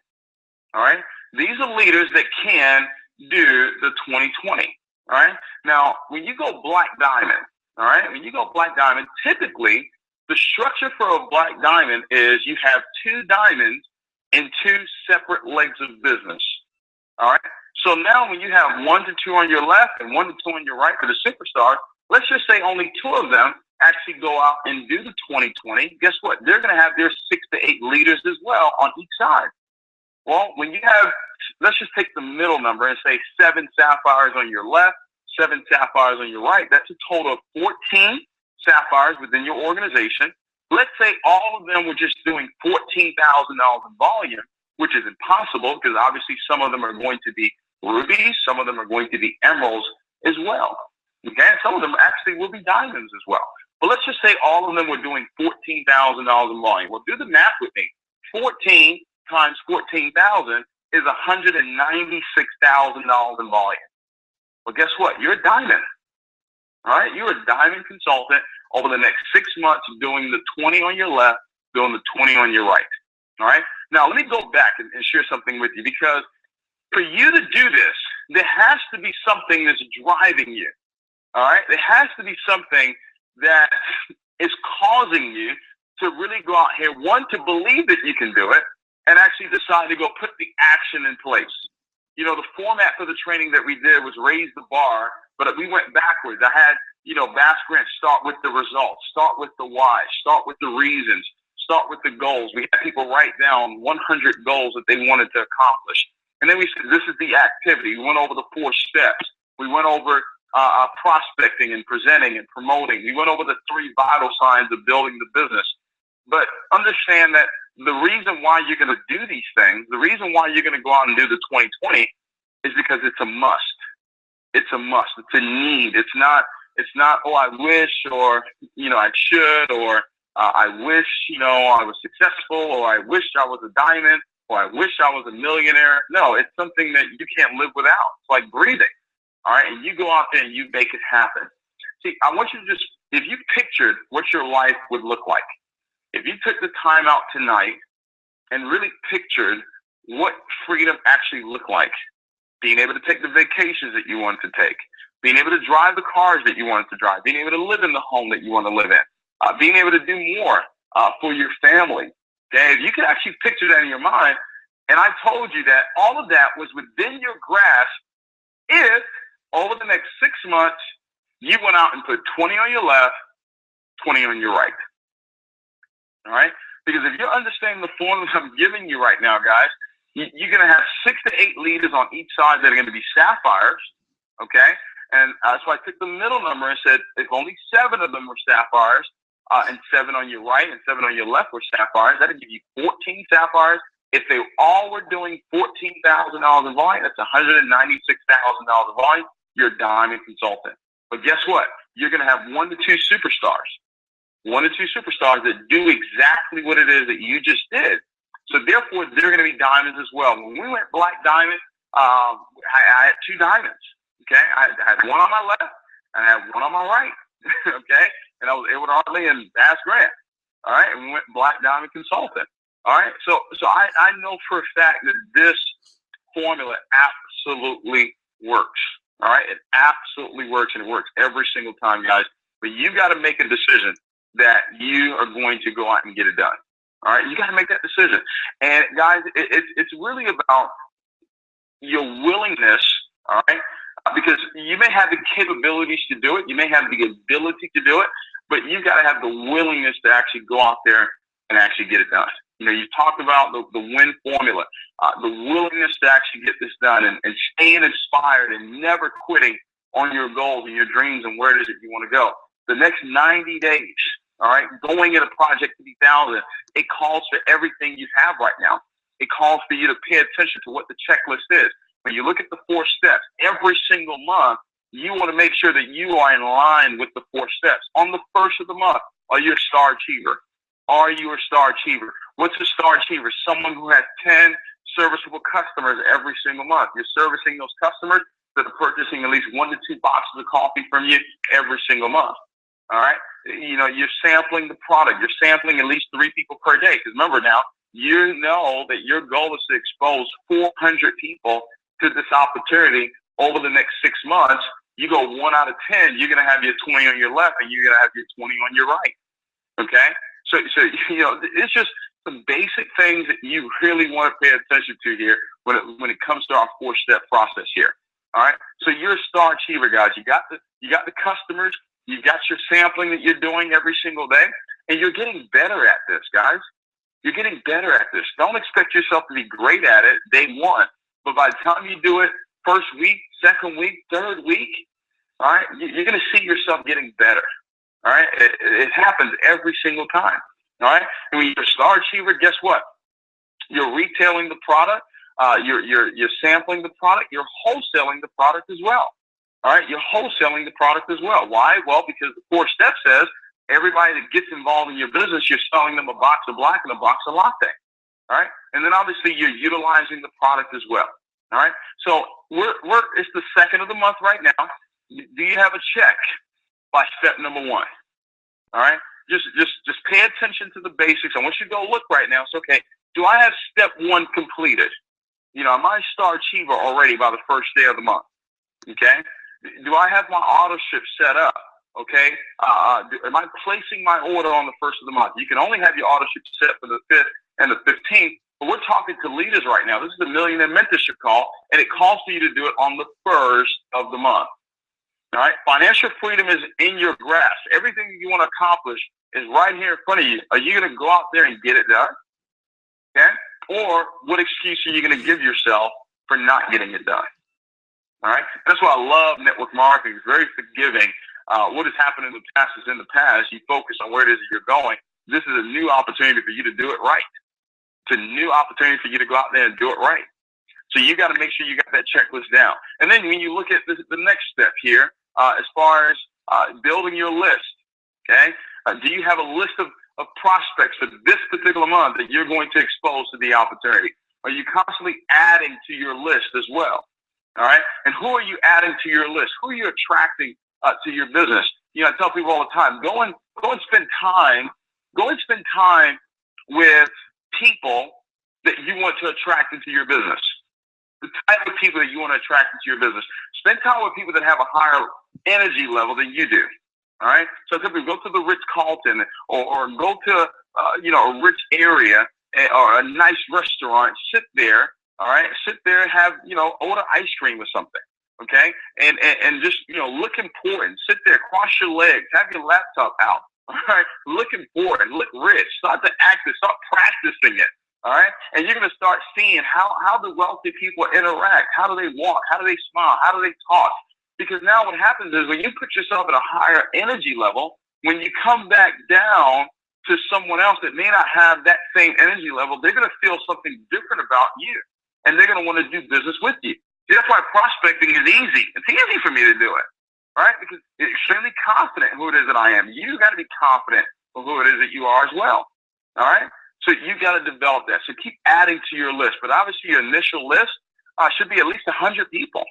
all right? These are leaders that can do the 2020, all right? Now, when you go black diamond, all right, when you go black diamond, typically the structure for a black diamond is you have 2 diamonds and 2 separate legs of business, all right? So now when you have 1 to 2 on your left and 1 to 2 on your right for the superstars, let's just say only 2 of them actually go out and do the 2020. Guess what? They're going to have their 6 to 8 leaders as well on each side. Well, when you have, let's just take the middle number and say 7 sapphires on your left, 7 sapphires on your right. That's a total of 14 sapphires within your organization. Let's say all of them were just doing $14,000 in volume, which is impossible because obviously some of them are going to be rubies, some of them are going to be emeralds as well. Okay, some of them actually will be diamonds as well. But let's just say all of them were doing $14,000 in volume. Well, do the math with me. 14 times 14,000 is $196,000 in volume. Well, guess what? You're a diamond. All right, you're a diamond consultant over the next 6 months doing the 20 on your left, doing the 20 on your right. All right. Now, let me go back and share something with you, because for you to do this, there has to be something that's driving you. All right. There has to be something that is causing you to really go out here, one, to believe that you can do it, and actually decide to go put the action in place. You know, the format for the training that we did was raise the bar, but we went backwards. I had, Bass Grant start with the results, start with the why, start with the reasons, start with the goals. We had people write down 100 goals that they wanted to accomplish. And then we said, this is the activity. We went over the 4 steps. We went over prospecting and presenting and promoting. We went over the 3 vital signs of building the business. But understand that the reason why you're going to do these things, the reason why you're going to go out and do the 2020 is because it's a must. It's a must. It's a need. It's not, oh, I wish, or, I should, or I wish, I was successful, or I wish I was a diamond, or I wish I was a millionaire. No, it's something that you can't live without. It's like breathing. All right. And you go out there and you make it happen. See, I want you to just, if you pictured what your life would look like, if you took the time out tonight and really pictured what freedom actually looked like, being able to take the vacations that you wanted to take, being able to drive the cars that you wanted to drive, being able to live in the home that you want to live in, being able to do more for your family. Okay, if you could actually picture that in your mind, and I told you that all of that was within your grasp if over the next 6 months you went out and put 20 on your left, 20 on your right. All right? Because if you're understanding the formula I'm giving you right now, guys, you're going to have 6 to 8 leaders on each side that are going to be sapphires, okay? And so I took the middle number and said if only 7 of them were sapphires, and 7 on your right and 7 on your left were sapphires, that would give you 14 sapphires. If they all were doing $14,000 in volume, that's $196,000 in volume. You're a diamond consultant. But guess what? You're going to have 1 to 2 superstars. 1 to 2 superstars that do exactly what it is that you just did. So therefore, they're going to be diamonds as well. When we went black diamond, I had 2 diamonds. Okay, I had 1 on my left and I had 1 on my right. Okay, and I was Edward Hartley and Bass Grant. All right, and we went black diamond consultant. All right, so I know for a fact that this formula absolutely works. All right, it absolutely works, and it works every single time, guys. But you got to make a decision that you are going to go out and get it done. All right, you got to make that decision. And guys, it's really about your willingness. All right, because you may have the capabilities to do it, you may have the ability to do it, but you got to have the willingness to actually go out there and actually get it done. You know, you talked about the win formula, the willingness to actually get this done, and staying inspired and never quitting on your goals and your dreams and where it is that you want to go. The next 90 days, all right, going into Project 50,000, it calls for everything you have right now. It calls for you to pay attention to what the checklist is. When you look at the 4 steps, every single month, you want to make sure that you are in line with the 4 steps. On the first of the month, are you a star achiever? Are you a star achiever? What's a star achiever? Someone who has 10 serviceable customers every single month. You're servicing those customers that are purchasing at least 1 to 2 boxes of coffee from you every single month. All right? You know, you're sampling the product. You're sampling at least 3 people per day. Because remember now, you know that your goal is to expose 400 people to this opportunity over the next 6 months. You go 1 out of 10, you're going to have your 20 on your left and you're going to have your 20 on your right. Okay? So you know, it's just some basic things that you really want to pay attention to here when it comes to our 4-step process here. All right? So you're a star achiever, guys. You got the customers, you got your sampling that you're doing every single day, and you're getting better at this, guys. You're getting better at this. Don't expect yourself to be great at it day 1, but by the time you do it, first week, second week, third week, all right, you're going to see yourself getting better. All right, it happens every single time. All right, and when you're a star achiever, guess what? You're retailing the product, you're sampling the product, you're wholesaling the product as well. All right, you're wholesaling the product as well. Why? Well, because the 4 step says everybody that gets involved in your business, you're selling them a box of black and a box of latte. All right, and then obviously you're utilizing the product as well. All right, so it's the 2nd of the month right now. Do you have a check by step number 1? All right, just pay attention to the basics. I want you to go look right now. So, okay, do I have step 1 completed? You know, am I a star achiever already by the 1st day of the month? Okay, do I have my auto ship set up? Okay, am I placing my order on the 1st of the month? You can only have your auto ship set for the 5th and the 15th. But we're talking to leaders right now. This is the Millionaire Mentorship Call, and it calls for you to do it on the 1st of the month. All right, financial freedom is in your grasp. Everything you want to accomplish is right here in front of you. Are you going to go out there and get it done? Okay, or what excuse are you going to give yourself for not getting it done? All right, that's why I love network marketing. It's very forgiving. What has happened in the past is in the past. You focus on where it is that you're going. This is a new opportunity for you to do it right. It's a new opportunity for you to go out there and do it right. So you got to make sure you got that checklist down. And then when you look at the next step here, as far as building your list, okay? Do you have a list of prospects for this particular month that you're going to expose to the opportunity? Are you constantly adding to your list as well? All right? And who are you adding to your list? Who are you attracting to your business? You know, I tell people all the time, go and spend time with people that you want to attract into your business. The type of people that you want to attract into your business. Spend time with people that have a higher energy level than you do. All right. So typically go to the Ritz-Carlton or go to a rich area or a nice restaurant. Sit there. All right. Sit there and have order ice cream or something. Okay. And just look important. Sit there. Cross your legs. Have your laptop out. All right. Look important. Look rich. Start to act it. Start practicing it. All right, and you're going to start seeing how the wealthy people interact. How do they walk? How do they smile? How do they talk? Because now what happens is when you put yourself at a higher energy level, when you come back down to someone else that may not have that same energy level, they're going to feel something different about you, and they're going to want to do business with you. See, that's why prospecting is easy. It's easy for me to do it, right? Because I'm extremely confident in who it is that I am. You got to be confident in who it is that you are as well, all right? So you got to develop that. So keep adding to your list. But obviously your initial list should be at least 100 people.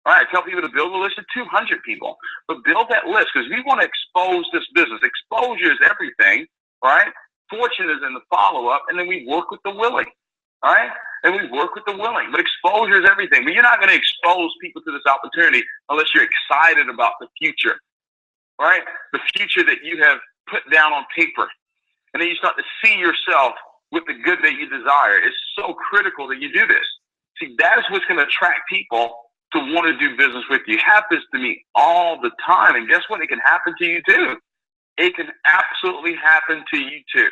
All right, I tell people to build a list of 200 people. But build that list because we want to expose this business. Exposure is everything, right? Fortune is in the follow-up, and then we work with the willing, all right? And we work with the willing. But exposure is everything. But you're not going to expose people to this opportunity unless you're excited about the future, right? The future that you have put down on paper. And then you start to see yourself with the good that you desire. It's so critical that you do this. See, that is what's going to attract people to want to do business with you. It happens to me all the time. And guess what? It can happen to you too. It can absolutely happen to you too.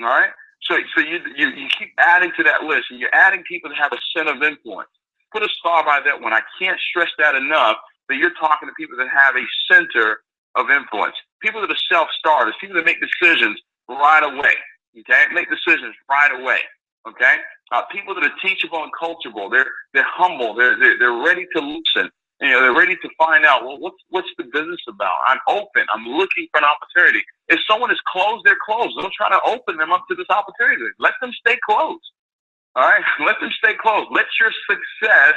All right? So you keep adding to that list, and you're adding people that have a center of influence. Put a star by that one. I can't stress that enough, that you're talking to people that have a center of influence. People that are self-starters, people that make decisions right away. Okay? Make decisions right away. Okay? People that are teachable and coachable. They're humble. They're ready to listen. You know, they're ready to find out, well, what's the business about? I'm open. I'm looking for an opportunity. If someone is closed, they're closed. Don't try to open them up to this opportunity. Let them stay closed. All right? Let them stay closed. Let your success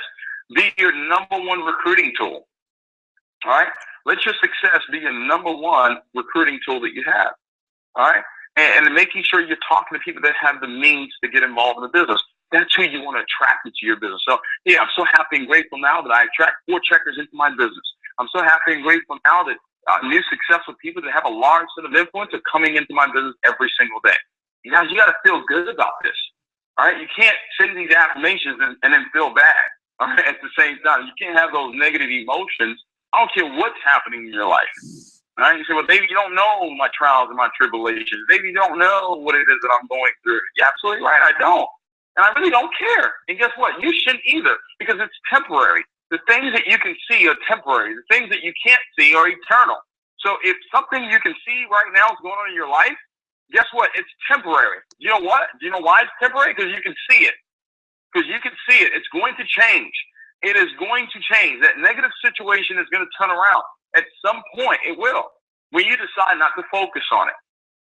be your number one recruiting tool. All right? Let your success be your number one recruiting tool that you have. All right? And making sure you're talking to people that have the means to get involved in the business. That's who you want to attract into your business. So, yeah, I'm so happy and grateful now that I attract 4 checkers into my business. I'm so happy and grateful now that new successful people that have a large set of influence are coming into my business every single day. You guys, you got to feel good about this. All right? You can't say these affirmations and then feel bad, all right, at the same time. You can't have those negative emotions. I don't care what's happening in your life. All right? You say, well, maybe you don't know my trials and my tribulations. Maybe you don't know what it is that I'm going through. You're absolutely right. I don't. And I really don't care. And guess what? You shouldn't either, because it's temporary. The things that you can see are temporary. The things that you can't see are eternal. So if something you can see right now is going on in your life, guess what? It's temporary. You know what? Do you know why it's temporary? Because you can see it. Because you can see it. It's going to change. It is going to change. That negative situation is going to turn around. At some point, it will. When you decide not to focus on it.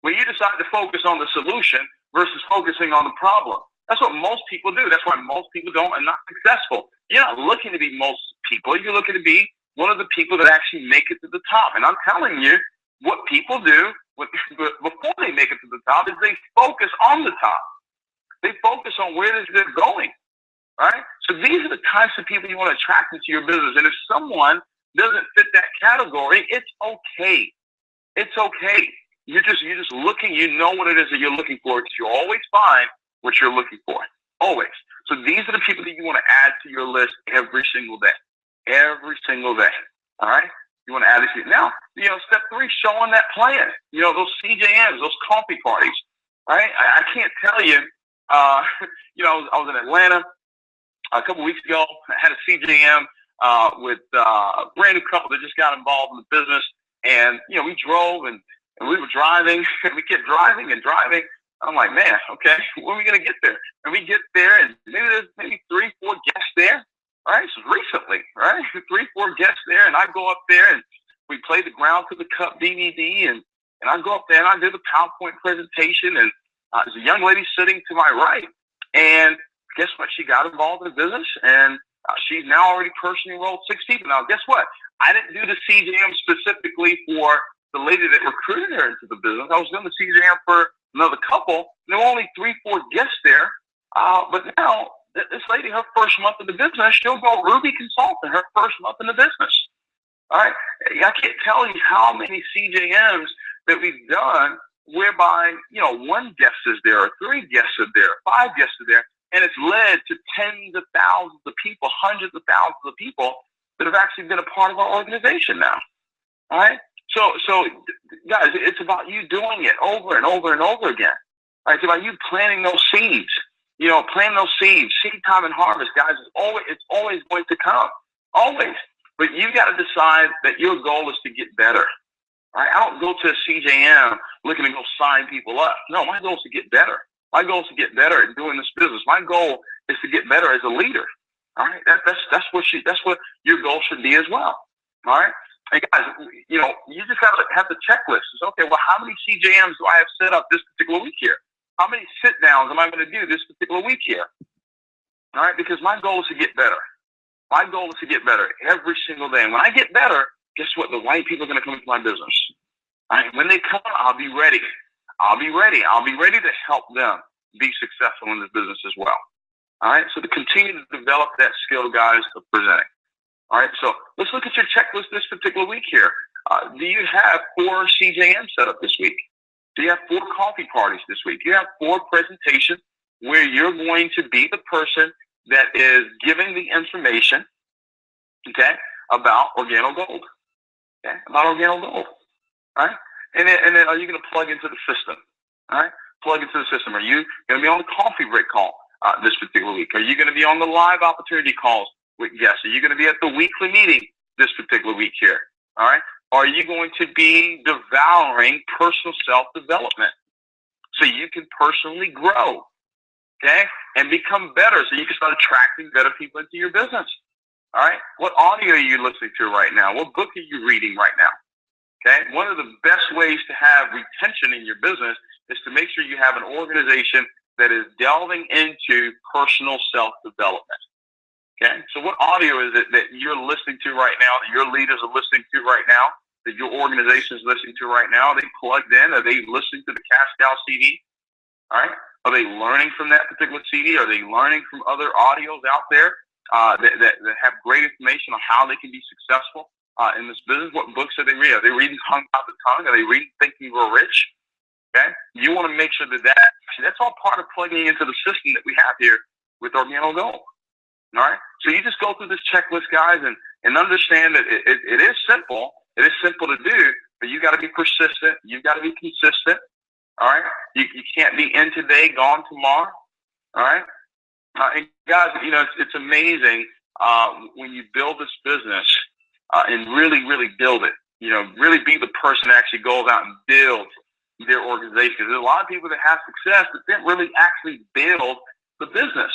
When you decide to focus on the solution versus focusing on the problem. That's what most people do. That's why most people are not successful. You're not looking to be most people. You're looking to be one of the people that actually make it to the top. And I'm telling you, what people do before they make it to the top is they focus on the top. They focus on where they're going. Right? So these are the types of people you want to attract into your business. And if someone doesn't fit that category, it's okay. It's okay. You're just looking. You know what it is that you're looking for, because you'll always find what you're looking for. Always. So these are the people that you want to add to your list every single day. Every single day. All right? You want to add these. Now, step 3, showing that plan. Those CJMs, those coffee parties. Right? I can't tell you, I was in Atlanta a couple weeks ago. I had a CJM with a brand new couple that just got involved in the business. And, we drove and we were driving. And we kept driving and driving. I'm like, man, okay, when are we going to get there? And we get there, and there's 3, 4 guests there. All right, so recently, right? 3, 4 guests there, and I go up there, and we play the Ground to the Cup DVD, and I go up there, and I do the PowerPoint presentation, and there's a young lady sitting to my right, and guess what? She got involved in the business, and she's now already personally enrolled 6 people. Now, guess what? I didn't do the CJM specifically for the lady that recruited her into the business. I was doing the CJM for another couple. There were only 3, 4 guests there. But now, this lady, her first month in the business, she'll go Ruby Consultant her first month in the business. All right? I can't tell you how many CJMs that we've done whereby, 1 guest is there, or 3 guests are there, 5 guests are there, and it's led to tens of thousands of people, hundreds of thousands of people that have actually been a part of our organization now. All right? So guys, it's about you doing it over and over and over again. Right? It's about you planting those seeds. Planting those seeds. Seed time and harvest, guys. It's always going to come. Always. But you got to decide that your goal is to get better. All right? I don't go to a CJM looking to go sign people up. No, my goal is to get better. My goal is to get better at doing this business. My goal is to get better as a leader. All right? That's what your goal should be as well. All right? Hey guys, you just have to have the checklist. It's okay, well, how many CJMs do I have set up this particular week here? How many sit-downs am I going to do this particular week here? All right, because my goal is to get better. My goal is to get better every single day. And when I get better, guess what? The right people are going to come into my business. All right, when they come, I'll be ready. I'll be ready. I'll be ready to help them be successful in this business as well. All right, so to continue to develop that skill, guys, of presenting. All right, so let's look at your checklist this particular week here. Do you have 4 CJMs set up this week? So you have 4 coffee parties this week. You have 4 presentations where you're going to be the person that is giving the information, okay, about OrganoGold, okay, about OrganoGold, right? And then are you going to plug into the system, all right? Plug into the system. Are you going to be on the coffee break call this particular week? Are you going to be on the live opportunity calls with guests? Are you going to be at the weekly meeting this particular week here, all right? Are you going to be devouring personal self-development so you can personally grow, okay, and become better so you can start attracting better people into your business, all right? What audio are you listening to right now? What book are you reading right now, okay? One of the best ways to have retention in your business is to make sure you have an organization that is delving into personal self-development, okay? So what audio is it that you're listening to right now, that your leaders are listening to right now, that your organization is listening to right now? Are they plugged in? Are they listening to the Cash Cow CD? All right. Are they learning from that particular CD? Are they learning from other audios out there that have great information on how they can be successful in this business? What books are they reading? Are they reading Hung Out the Tongue? Are they reading Think and Grow Rich? Okay. You want to make sure that's all part of plugging into the system that we have here with OrganoGold. All right. So you just go through this checklist, guys, and understand that it is simple. It is simple to do, but you got to be persistent. You got to be consistent. All right. You can't be in today, gone tomorrow. All right. And guys, you know, it's amazing when you build this business and really, really build it. You know, really be the person that actually goes out and builds their organization. There's a lot of people that have success that didn't really actually build the business.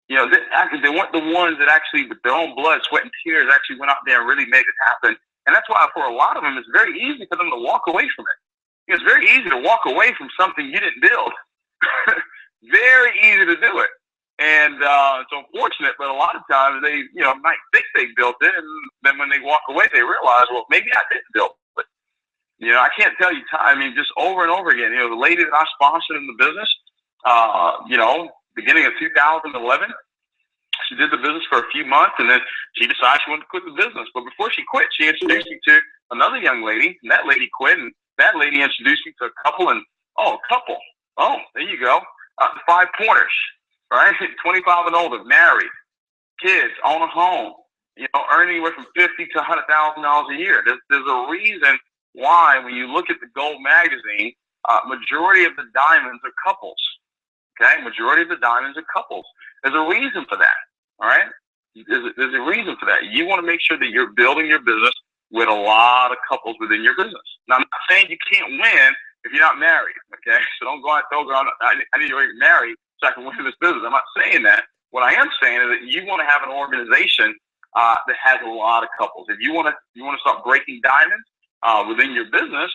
You know, they weren't the ones that actually, with their own blood, sweat, and tears, actually went out there and really made it happen. And that's why for a lot of them, it's very easy for them to walk away from it. It's very easy to walk away from something you didn't build. Very easy to do it. And it's unfortunate, but a lot of times they, you know, might think they built it, and then when they walk away, they realize, well, maybe I didn't build it. You know, I can't tell you time. I mean, just over and over again. You know, the lady that I sponsored in the business, you know, beginning of 2011, she did the business for a few months, and then she decided she wanted to quit the business. But before she quit, she introduced me to another young lady, and that lady quit, and that lady introduced me to a couple, and there you go, 5 Pointers, right? 25 and older, married, kids, own a home, you know, earning anywhere from $50,000 to $100,000 a year. There's a reason why when you look at the Gold magazine, majority of the diamonds are couples. Okay, majority of the diamonds are couples. There's a reason for that. All right, there's a reason for that. You want to make sure that you're building your business with a lot of couples within your business. Now, I'm not saying you can't win if you're not married. Okay, so don't go out and go, I need to get married so I can win this business. I'm not saying that. What I am saying is that you want to have an organization that has a lot of couples. If you want to start breaking diamonds within your business,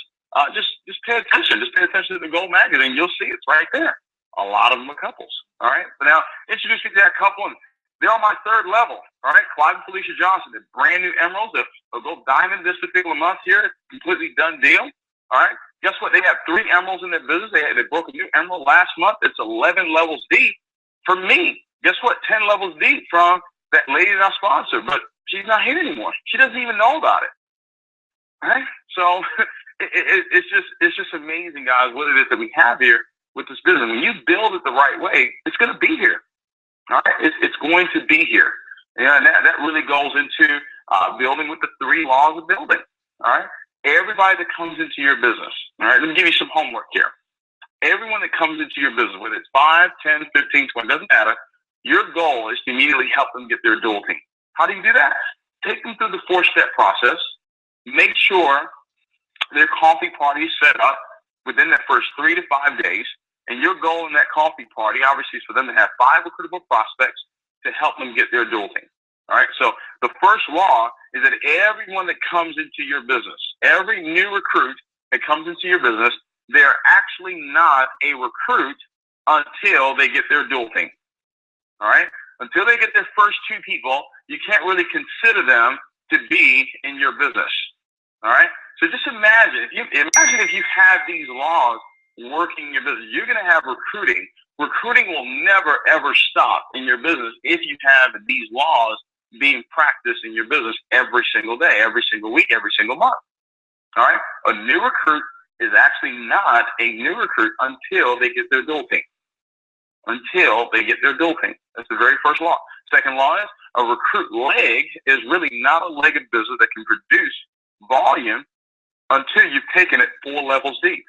just pay attention. Just pay attention to the Gold magazine. You'll see it's right there. A lot of them are couples. All right. So now introduce me to that couple, and they're on my 3rd level. All right. Clive and Felicia Johnson, they're brand new emeralds. They'll go diamond this particular month here. Completely done deal. All right. Guess what? They have 3 emeralds in their business. They broke a new emerald last month. It's 11 levels deep for me. Guess what? 10 levels deep from that lady that I sponsored, but she's not here anymore. She doesn't even know about it. All right. So it's just amazing, guys, what it is that we have here with this business. When you build it the right way, it's going to be here. All right, it's going to be here. Yeah, and that really goes into building with the 3 laws of building. All right, everybody that comes into your business. All right, let me give you some homework here. Everyone that comes into your business, whether it's 5, 10, 15, 20, doesn't matter. Your goal is to immediately help them get their adulting. How do you do that? Take them through the 4-step process. Make sure their coffee party is set up within that first 3 to 5 days. And your goal in that coffee party, obviously, is for them to have 5 recruitable prospects to help them get their adulting. All right. So the first law is that everyone that comes into your business, every new recruit that comes into your business, they're actually not a recruit until they get their adulting. All right. Until they get their first 2 people, you can't really consider them to be in your business. All right. So just imagine if you have these laws working in your business, you're going to have recruiting. Recruiting will never, ever stop in your business if you have these laws being practiced in your business every single day, every single week, every single month. All right? A new recruit is actually not a new recruit until they get their dual team. Until they get their dual team. That's the very first law. Second law is a recruit leg is really not a leg of business that can produce volume until you've taken it 4 levels deep.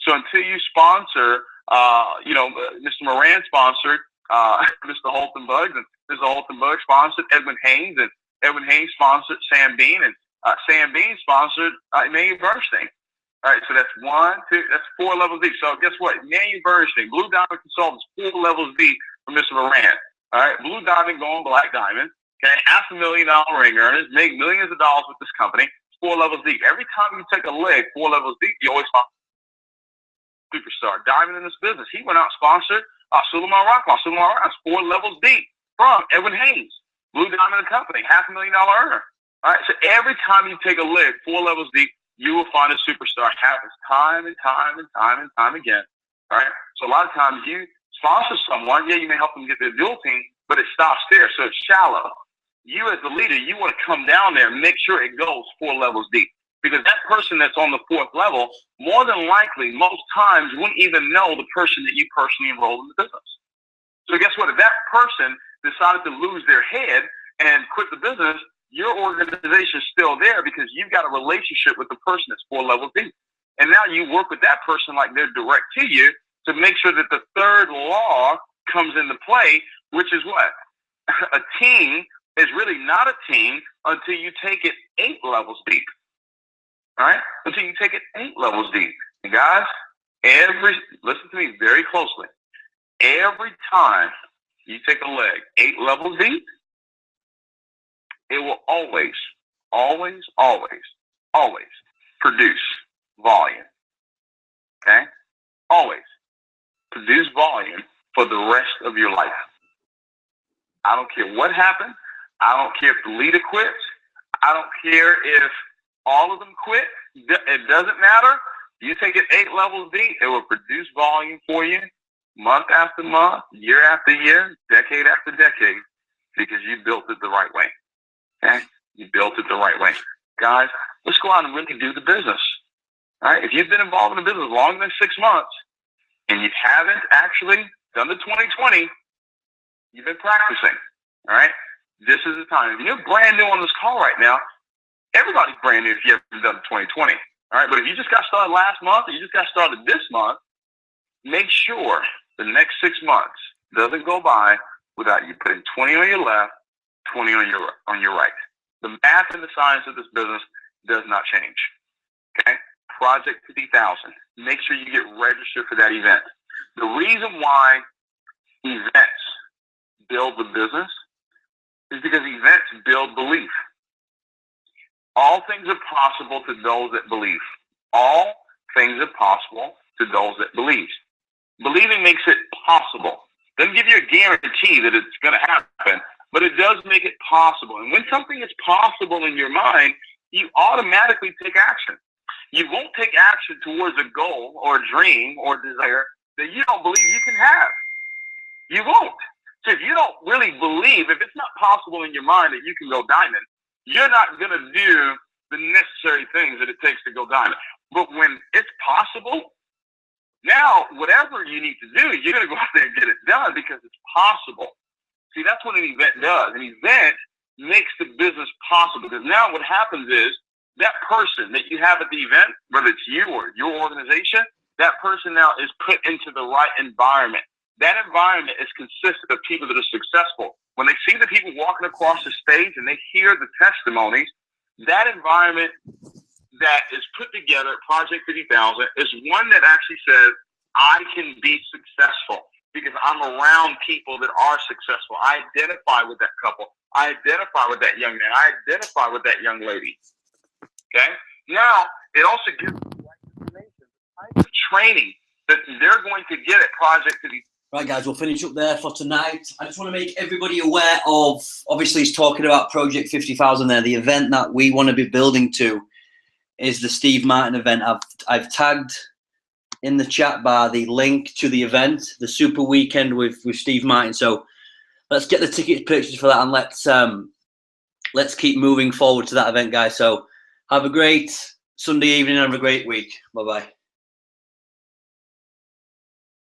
So until you sponsor, Mr. Moran sponsored Mr. Holton Bugs, and Mr. Holton Bugs sponsored Edwin Haynes, and Edwin Haynes sponsored Sam Bean, and Sam Bean sponsored Emmanuel Bernstein. All right, so that's 1, 2, that's 4 levels deep. So guess what? Emmanuel Bernstein, Blue Diamond Consultants, 4 levels deep for Mr. Moran. All right, Blue Diamond going Black Diamond. Okay, $500,000 ring earners, make millions of dollars with this company. 4 levels deep. Every time you take a leg 4 levels deep, you always find superstar. Diamond in this business. He went out and sponsored Suleiman Rockman. Suleiman Rockman's 4 levels deep from Edwin Haynes. Blue Diamond Company, $500,000 earner. All right, so every time you take a leg 4 levels deep, you will find a superstar. It happens time and time and time and time again. All right, so a lot of times you sponsor someone, yeah, you may help them get their dual team, but it stops there, so it's shallow. You as the leader, you want to come down there and make sure it goes 4 levels deep. Because that person that's on the 4th level, more than likely, most times, wouldn't even know the person that you personally enrolled in the business. So guess what? If that person decided to lose their head and quit the business, your organization is still there because you've got a relationship with the person that's 4 levels deep. And now you work with that person like they're direct to you to make sure that the 3rd law comes into play, which is what? A team is really not a team until you take it 8 levels deep. All right? Until you take it 8 levels deep. And guys, listen to me very closely. Every time you take a leg 8 levels deep, it will always, always, always, always produce volume. Okay? Always produce volume for the rest of your life. I don't care what happened. I don't care if the leader quits. I don't care if all of them quit. It doesn't matter. You take it 8 levels deep, it will produce volume for you month after month, year after year, decade after decade, because you built it the right way. Okay? You built it the right way. Guys, let's go out and really do the business. All right? If you've been involved in the business longer than 6 months and you haven't actually done the 2020, you've been practicing. All right? This is the time. If you're brand new on this call right now, everybody's brand new if you haven't done 2020. All right, but if you just got started last month or you just got started this month, make sure the next 6 months doesn't go by without you putting 20 on your left, 20 on your right. The math and the science of this business does not change. Okay? Project 50,000. Make sure you get registered for that event. The reason why events build the business is because events build belief. All things are possible to those that believe. All things are possible to those that believe. Believing makes it possible. Doesn't give you a guarantee that it's going to happen, but it does make it possible. And when something is possible in your mind, you automatically take action. You won't take action towards a goal or a dream or desire that you don't believe you can have. You won't. So if you don't really believe, if it's not possible in your mind that you can go diamond, you're not going to do the necessary things that it takes to go diamond. But when it's possible, now whatever you need to do, you're going to go out there and get it done because it's possible. See, that's what an event does. An event makes the business possible because now what happens is that person that you have at the event, whether it's you or your organization, that person now is put into the right environment. That environment is consistent of people that are successful. When they see the people walking across the stage and they hear the testimonies, that environment that is put together at Project 50,000 is one that actually says, I can be successful because I'm around people that are successful. I identify with that couple. I identify with that young man. I identify with that young lady. Okay? Now, it also gives them the right information, the type of training that they're going to get at Project 50,000. Right, guys, we'll finish up there for tonight. I just want to make everybody aware of, obviously, he's talking about Project 50,000 there. The event that we want to be building to is the Steve Martin event. I've tagged in the chat bar the link to the event, the Super Weekend with Steve Martin. So let's get the tickets purchased for that and let's keep moving forward to that event, guys. So have a great Sunday evening. Have a great week. Bye bye.